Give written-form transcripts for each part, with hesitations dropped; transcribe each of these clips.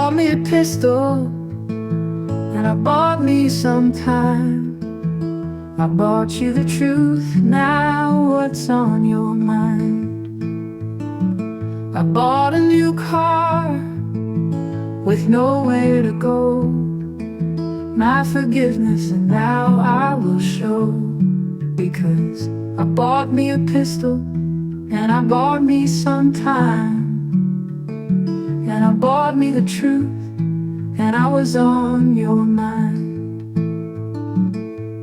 bought me a pistol, and I bought me some time. I bought you the truth, now what's on your mind? I bought a new car with nowhere to go. My forgiveness, and now I will show. Because I bought me a pistol, and I bought me some time. And I bought me the truth, and I was on your mind.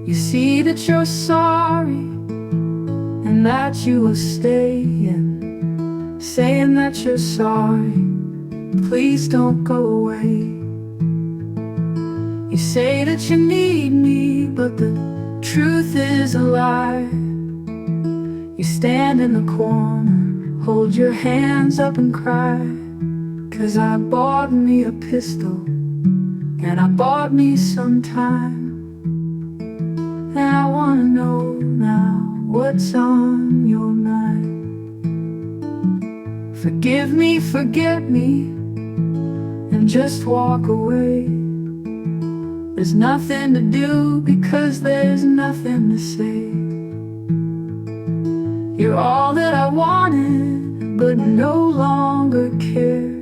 You see that you're sorry, and that you will stay, and saying that you're sorry, please don't go away. You say that you need me, but the truth is a lie. You stand in the corner, hold your hands up and cry. 'Cause I bought me a pistol, and I bought me some time. And I wanna know now what's on your mind. Forgive me, forget me, and just walk away. There's nothing to do because there's nothing to say. You're all that I wanted, but no longer care.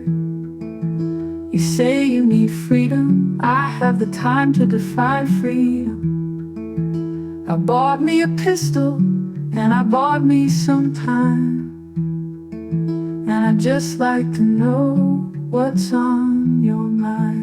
You say you need freedom, I have the time to define freedom. I bought me a pistol, and I bought me some time. And I'd just like to know what's on your mind.